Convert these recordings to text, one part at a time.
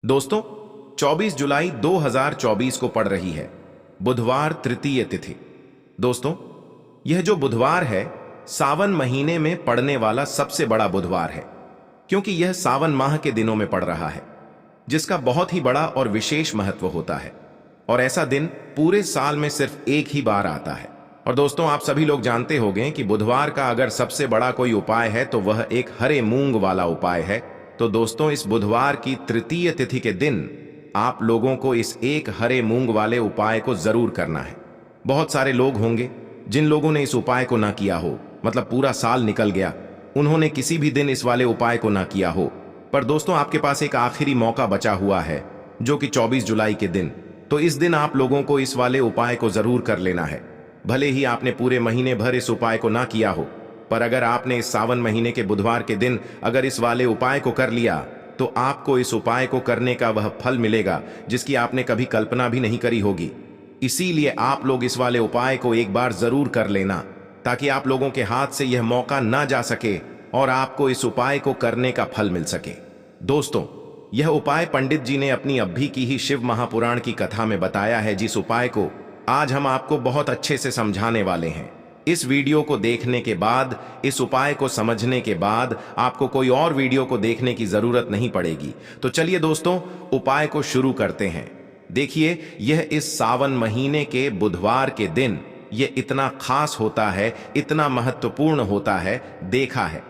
दोस्तों, 24 जुलाई 2024 को पड़ रही है, बुधवार तृतीय तिथि। दोस्तों, यह जो बुधवार है, सावन महीने में पड़ने वाला सबसे बड़ा बुधवार है, क्योंकि यह सावन माह के दिनों में पड़ रहा है, जिसका बहुत ही बड़ा और विशेष महत्व होता है। और ऐसा दिन पूरे साल में सिर्फ एक ही बार आता है। और दोस्तों, आप सभी लोग जानते होंगे कि बुधवार का अगर सबसे बड़ा कोई उपाय है तो वह एक हरे मूंग वाला उपाय है। तो दोस्तों, इस बुधवार की तृतीय तिथि के दिन आप लोगों को इस एक हरे मूंग वाले उपाय को जरूर करना है। बहुत सारे लोग होंगे जिन लोगों ने इस उपाय को ना किया हो, मतलब पूरा साल निकल गया, उन्होंने किसी भी दिन इस वाले उपाय को ना किया हो। पर दोस्तों, आपके पास एक आखिरी मौका बचा हुआ है, जो कि 24 जुलाई के दिन। तो इस दिन आप लोगों को इस वाले उपाय को जरूर कर लेना है। भले ही आपने पूरे महीने भर इस उपाय को ना किया हो, पर अगर आपने इस सावन महीने के बुधवार के दिन अगर इस वाले उपाय को कर लिया, तो आपको इस उपाय को करने का वह फल मिलेगा जिसकी आपने कभी कल्पना भी नहीं करी होगी। इसीलिए आप लोग इस वाले उपाय को एक बार जरूर कर लेना, ताकि आप लोगों के हाथ से यह मौका ना जा सके और आपको इस उपाय को करने का फल मिल सके। दोस्तों, यह उपाय पंडित जी ने अपनी अभी की ही शिव महापुराण की कथा में बताया है, जिस उपाय को आज हम आपको बहुत अच्छे से समझाने वाले हैं। इस वीडियो को देखने के बाद, इस उपाय को समझने के बाद आपको कोई और वीडियो को देखने की जरूरत नहीं पड़ेगी। तो चलिए दोस्तों, उपाय को शुरू करते हैं। देखिए, यह इस सावन महीने के बुधवार के दिन यह इतना खास होता है, इतना महत्वपूर्ण होता है। देखा है,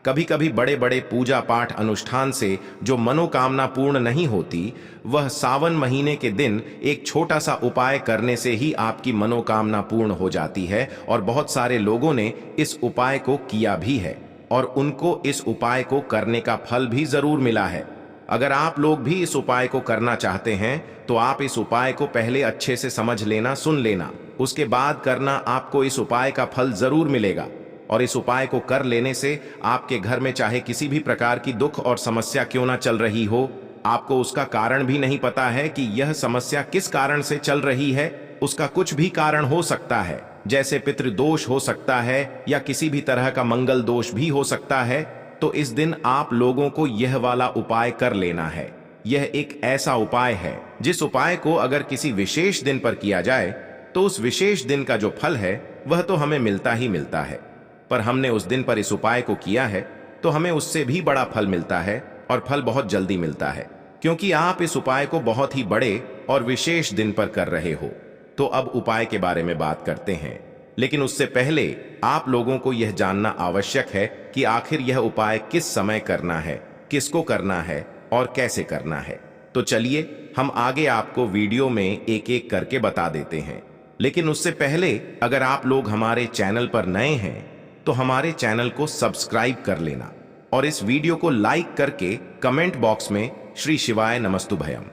कभी कभी बड़े बड़े पूजा पाठ अनुष्ठान से जो मनोकामना पूर्ण नहीं होती, वह सावन महीने के दिन एक छोटा सा उपाय करने से ही आपकी मनोकामना पूर्ण हो जाती है। और बहुत सारे लोगों ने इस उपाय को किया भी है और उनको इस उपाय को करने का फल भी जरूर मिला है। अगर आप लोग भी इस उपाय को करना चाहते हैं, तो आप इस उपाय को पहले अच्छे से समझ लेना, सुन लेना, उसके बाद करना। आपको इस उपाय का फल जरूर मिलेगा। और इस उपाय को कर लेने से आपके घर में चाहे किसी भी प्रकार की दुख और समस्या क्यों ना चल रही हो, आपको उसका कारण भी नहीं पता है कि यह समस्या किस कारण से चल रही है, उसका कुछ भी कारण हो सकता है, जैसे पितृदोष हो सकता है या किसी भी तरह का मंगल दोष भी हो सकता है। तो इस दिन आप लोगों को यह वाला उपाय कर लेना है। यह एक ऐसा उपाय है जिस उपाय को अगर किसी विशेष दिन पर किया जाए, तो उस विशेष दिन का जो फल है वह तो हमें मिलता ही मिलता है। पर हमने उस दिन पर इस उपाय को किया है तो हमें उससे भी बड़ा फल मिलता है, और फल बहुत जल्दी मिलता है, क्योंकि आप इस उपाय को बहुत ही बड़े और विशेष दिन पर कर रहे हो। तो अब उपाय के बारे में बात करते हैं, लेकिन उससे पहले आप लोगों को यह जानना आवश्यक है कि आखिर यह उपाय किस समय करना है, किसको करना है और कैसे करना है। तो चलिए, हम आगे आपको वीडियो में एक एक करके बता देते हैं। लेकिन उससे पहले, अगर आप लोग हमारे चैनल पर नए हैं तो हमारे चैनल को सब्सक्राइब कर लेना और इस वीडियो को लाइक करके कमेंट बॉक्स में श्री शिवाय नमस्तुभयम,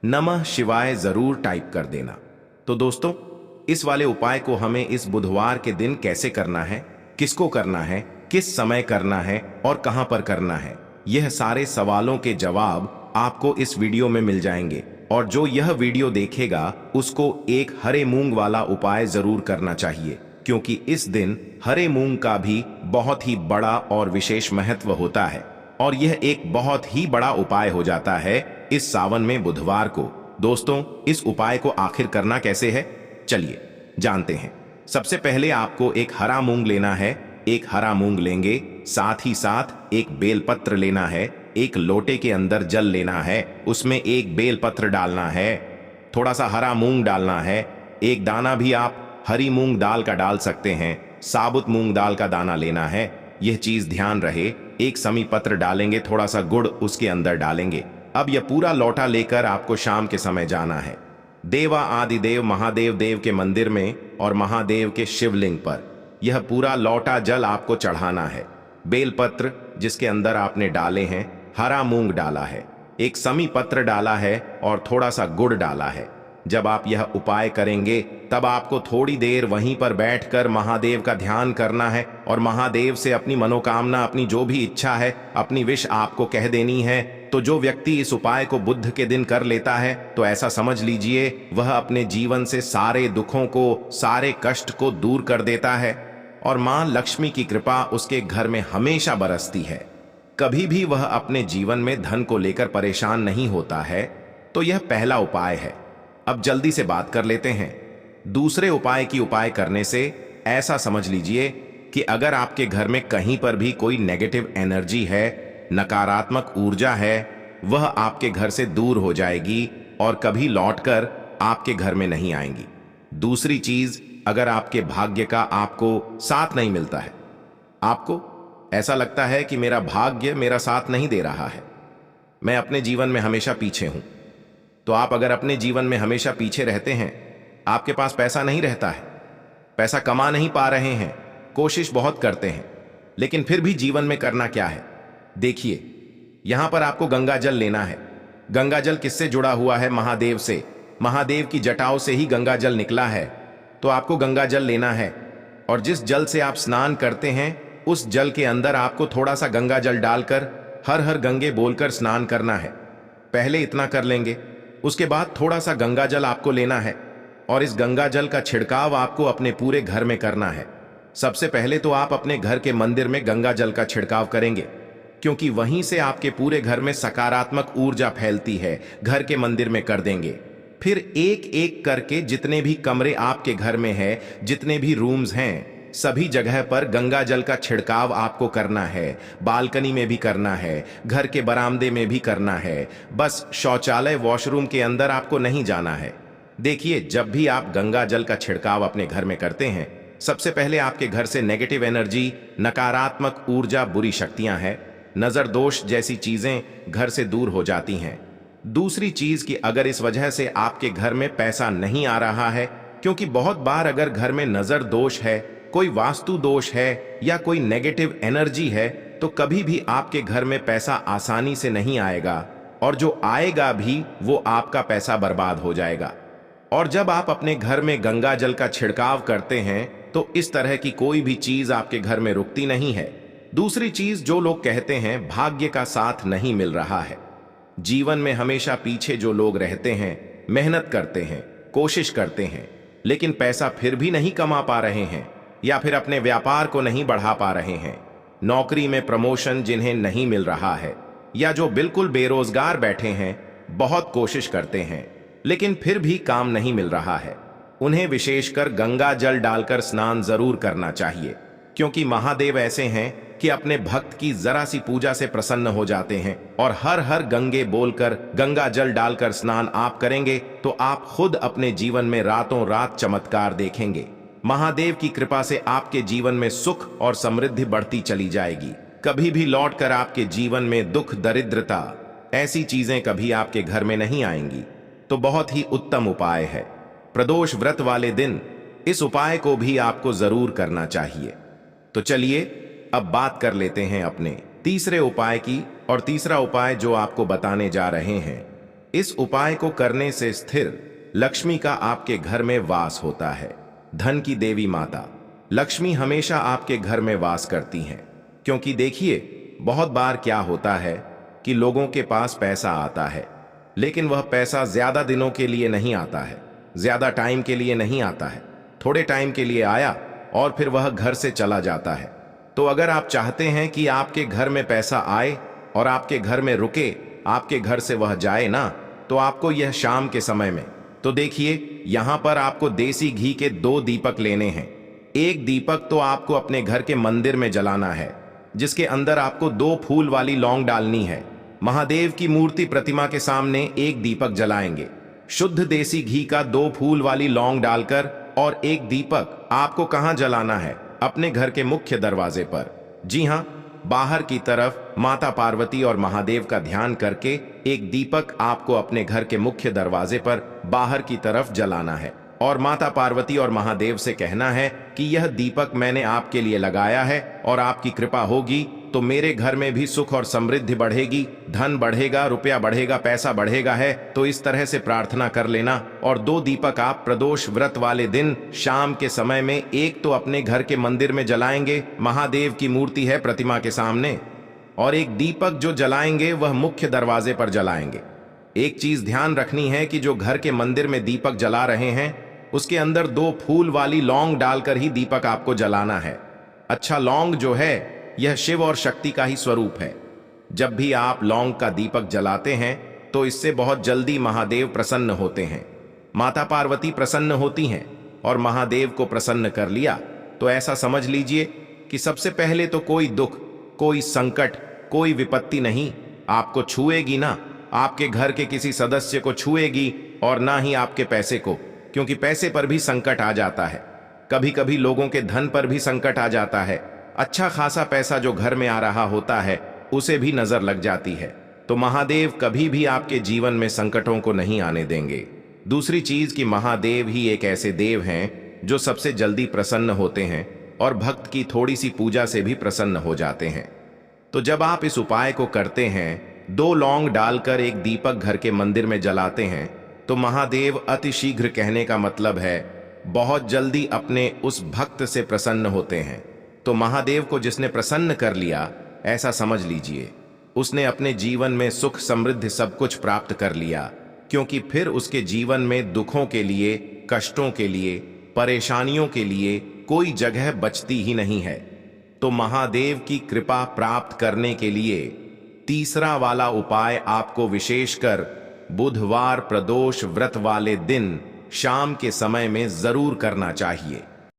नमः शिवाय जरूर टाइप कर देना। तो दोस्तों, इस वाले उपाय को हमें इस बुधवार के दिन कैसे करना है, किसको करना है, किस समय करना है और कहां पर करना है, यह सारे सवालों के जवाब आपको इस वीडियो में मिल जाएंगे। और जो यह वीडियो देखेगा उसको एक हरे मूंग वाला उपाय जरूर करना चाहिए, क्योंकि इस दिन हरे मूंग का भी बहुत ही बड़ा और विशेष महत्व होता है। और यह एक बहुत ही बड़ा उपाय हो जाता है इस सावन में बुधवार को। दोस्तों, इस उपाय को आखिर करना कैसे है, चलिए जानते हैं। सबसे पहले आपको एक हरा मूंग लेना है। एक हरा मूंग लेंगे, साथ ही साथ एक बेलपत्र लेना है। एक लोटे के अंदर जल लेना है, उसमें एक बेलपत्र डालना है, थोड़ा सा हरा मूंग डालना है। एक दाना भी आप हरी मूंग दाल का डाल सकते हैं, साबुत मूंग दाल का दाना लेना है। यह चीज ध्यान रहे। एक समी पत्र डालेंगे, थोड़ा सा गुड़ उसके अंदर डालेंगे। अब यह पूरा लौटा लेकर आपको शाम के समय जाना है देवा आदिदेव महादेव देव के मंदिर में और महादेव के शिवलिंग पर। यह पूरा लौटा जल आपको चढ़ाना है। बेलपत्र जिसके अंदर आपने डाले हैं, हरा मूंग डाला है, एक समी पत्र डाला है और थोड़ा सा गुड़ डाला है। जब आप यह उपाय करेंगे, तब आपको थोड़ी देर वहीं पर बैठकर महादेव का ध्यान करना है और महादेव से अपनी मनोकामना, अपनी जो भी इच्छा है, अपनी विश आपको कह देनी है। तो जो व्यक्ति इस उपाय को बुध के दिन कर लेता है, तो ऐसा समझ लीजिए वह अपने जीवन से सारे दुखों को, सारे कष्ट को दूर कर देता है और मां लक्ष्मी की कृपा उसके घर में हमेशा बरसती है। कभी भी वह अपने जीवन में धन को लेकर परेशान नहीं होता है, तो यह पहला उपाय है। अब जल्दी से बात कर लेते हैं दूसरे उपाय की। उपाय करने से ऐसा समझ लीजिए कि अगर आपके घर में कहीं पर भी कोई नेगेटिव एनर्जी है, नकारात्मक ऊर्जा है, वह आपके घर से दूर हो जाएगी और कभी लौटकर आपके घर में नहीं आएंगी। दूसरी चीज, अगर आपके भाग्य का आपको साथ नहीं मिलता है, आपको ऐसा लगता है कि मेरा भाग्य मेरा साथ नहीं दे रहा है, मैं अपने जीवन में हमेशा पीछे हूं, तो आप अगर अपने जीवन में हमेशा पीछे रहते हैं, आपके पास पैसा नहीं रहता है, पैसा कमा नहीं पा रहे हैं, कोशिश बहुत करते हैं, लेकिन फिर भी जीवन में करना क्या है? देखिए, यहां पर आपको गंगा जल लेना है। गंगा जल किससे जुड़ा हुआ है? महादेव से। महादेव की जटाओं से ही गंगा जल निकला है, तो आपको गंगा जल लेना है। और जिस जल से आप स्नान करते हैं, उस जल के अंदर आपको थोड़ा सा गंगा जल डालकर हर हर गंगे बोलकर स्नान करना है। पहले इतना कर लेंगे, उसके बाद थोड़ा सा गंगा जल आपको लेना है और इस गंगा जल का छिड़काव आपको अपने पूरे घर में करना है। सबसे पहले तो आप अपने घर के मंदिर में गंगा जल का छिड़काव करेंगे, क्योंकि वहीं से आपके पूरे घर में सकारात्मक ऊर्जा फैलती है। घर के मंदिर में कर देंगे। फिर एक एक करके जितने भी कमरे आपके घर में है, जितने भी रूम्स हैं, सभी जगह पर गंगा जल का छिड़काव आपको करना है। बालकनी में भी करना है, घर के बरामदे में भी करना है, बस शौचालय वॉशरूम के अंदर आपको नहीं जाना है। देखिए, जब भी आप गंगा जल का छिड़काव अपने घर में करते हैं, सबसे पहले आपके घर से नेगेटिव एनर्जी, नकारात्मक ऊर्जा, बुरी शक्तियां हैं, नजर दोष जैसी चीजें घर से दूर हो जाती हैं। दूसरी चीज कि अगर इस वजह से आपके घर में पैसा नहीं आ रहा है, क्योंकि बहुत बार अगर घर में नजर दोष है, कोई वास्तु दोष है या कोई नेगेटिव एनर्जी है, तो कभी भी आपके घर में पैसा आसानी से नहीं आएगा, और जो आएगा भी वो आपका पैसा बर्बाद हो जाएगा। और जब आप अपने घर में गंगा जल का छिड़काव करते हैं, तो इस तरह की कोई भी चीज आपके घर में रुकती नहीं है। दूसरी चीज, जो लोग कहते हैं भाग्य का साथ नहीं मिल रहा है, जीवन में हमेशा पीछे जो लोग रहते हैं, मेहनत करते हैं, कोशिश करते हैं, लेकिन पैसा फिर भी नहीं कमा पा रहे हैं, या फिर अपने व्यापार को नहीं बढ़ा पा रहे हैं, नौकरी में प्रमोशन जिन्हें नहीं मिल रहा है, या जो बिल्कुल बेरोजगार बैठे हैं, बहुत कोशिश करते हैं लेकिन फिर भी काम नहीं मिल रहा है, उन्हें विशेषकर गंगा जल डालकर स्नान जरूर करना चाहिए, क्योंकि महादेव ऐसे हैं कि अपने भक्त की जरा सी पूजा से प्रसन्न हो जाते हैं। और हर हर गंगे बोलकर गंगा जल डालकर स्नान आप करेंगे तो आप खुद अपने जीवन में रातों रात चमत्कार देखेंगे। महादेव की कृपा से आपके जीवन में सुख और समृद्धि बढ़ती चली जाएगी। कभी भी लौटकर आपके जीवन में दुख, दरिद्रता, ऐसी चीजें कभी आपके घर में नहीं आएंगी। तो बहुत ही उत्तम उपाय है। प्रदोष व्रत वाले दिन इस उपाय को भी आपको जरूर करना चाहिए। तो चलिए अब बात कर लेते हैं अपने तीसरे उपाय की। और तीसरा उपाय जो आपको बताने जा रहे हैं, इस उपाय को करने से स्थिर लक्ष्मी का आपके घर में वास होता है। धन की देवी माता लक्ष्मी हमेशा आपके घर में वास करती हैं, क्योंकि देखिए, बहुत बार क्या होता है कि लोगों के पास पैसा आता है, लेकिन वह पैसा ज्यादा दिनों के लिए नहीं आता है, ज्यादा टाइम के लिए नहीं आता है, थोड़े टाइम के लिए आया और फिर वह घर से चला जाता है। तो अगर आप चाहते हैं कि आपके घर में पैसा आए और आपके घर में रुके, आपके घर से वह जाए ना, तो आपको यह शाम के समय में, तो देखिए यहां पर आपको देसी घी के 2 दीपक लेने हैं। एक दीपक तो आपको अपने घर के मंदिर में जलाना है, जिसके अंदर आपको 2 फूल वाली लौंग डालनी है। महादेव की मूर्ति प्रतिमा के सामने एक दीपक जलाएंगे, शुद्ध देसी घी का 2 फूल वाली लौंग डालकर। और एक दीपक आपको कहां जलाना है? अपने घर के मुख्य दरवाजे पर। जी हां, बाहर की तरफ माता पार्वती और महादेव का ध्यान करके एक दीपक आपको अपने घर के मुख्य दरवाजे पर बाहर की तरफ जलाना है। और माता पार्वती और महादेव से कहना है कि यह दीपक मैंने आपके लिए लगाया है और आपकी कृपा होगी तो मेरे घर में भी सुख और समृद्धि बढ़ेगी, धन बढ़ेगा, रुपया बढ़ेगा, पैसा बढ़ेगा है। तो इस तरह से प्रार्थना कर लेना। और 2 दीपक आप प्रदोष व्रत वाले दिन शाम के समय में, एक तो अपने घर के मंदिर में जलाएंगे, महादेव की मूर्ति है प्रतिमा के सामने, और एक दीपक जो जलाएंगे वह मुख्य दरवाजे पर जलाएंगे। एक चीज ध्यान रखनी है कि जो घर के मंदिर में दीपक जला रहे हैं, उसके अंदर 2 फूल वाली लौंग डालकर ही दीपक आपको जलाना है। अच्छा, लौंग जो है यह शिव और शक्ति का ही स्वरूप है। जब भी आप लौंग का दीपक जलाते हैं तो इससे बहुत जल्दी महादेव प्रसन्न होते हैं। माता पार्वती प्रसन्न होती हैं और महादेव को प्रसन्न कर लिया तो ऐसा समझ लीजिए कि सबसे पहले तो कोई दुख, कोई संकट, कोई विपत्ति नहीं आपको छुएगी, ना आपके घर के किसी सदस्य को छुएगी और ना ही आपके पैसे को, क्योंकि पैसे पर भी संकट आ जाता है। कभी कभी लोगों के धन पर भी संकट आ जाता है। अच्छा खासा पैसा जो घर में आ रहा होता है उसे भी नजर लग जाती है। तो महादेव कभी भी आपके जीवन में संकटों को नहीं आने देंगे। दूसरी चीज कि महादेव ही एक ऐसे देव हैं जो सबसे जल्दी प्रसन्न होते हैं और भक्त की थोड़ी सी पूजा से भी प्रसन्न हो जाते हैं। तो जब आप इस उपाय को करते हैं, 2 लौंग डालकर एक दीपक घर के मंदिर में जलाते हैं, तो महादेव अतिशीघ्र कहने का मतलब है बहुत जल्दी अपने उस भक्त से प्रसन्न होते हैं। तो महादेव को जिसने प्रसन्न कर लिया, ऐसा समझ लीजिए उसने अपने जीवन में सुख समृद्धि सब कुछ प्राप्त कर लिया, क्योंकि फिर उसके जीवन में दुखों के लिए, कष्टों के लिए, परेशानियों के लिए कोई जगह बचती ही नहीं है। तो महादेव की कृपा प्राप्त करने के लिए तीसरा वाला उपाय आपको विशेषकर बुधवार प्रदोष व्रत वाले दिन शाम के समय में जरूर करना चाहिए।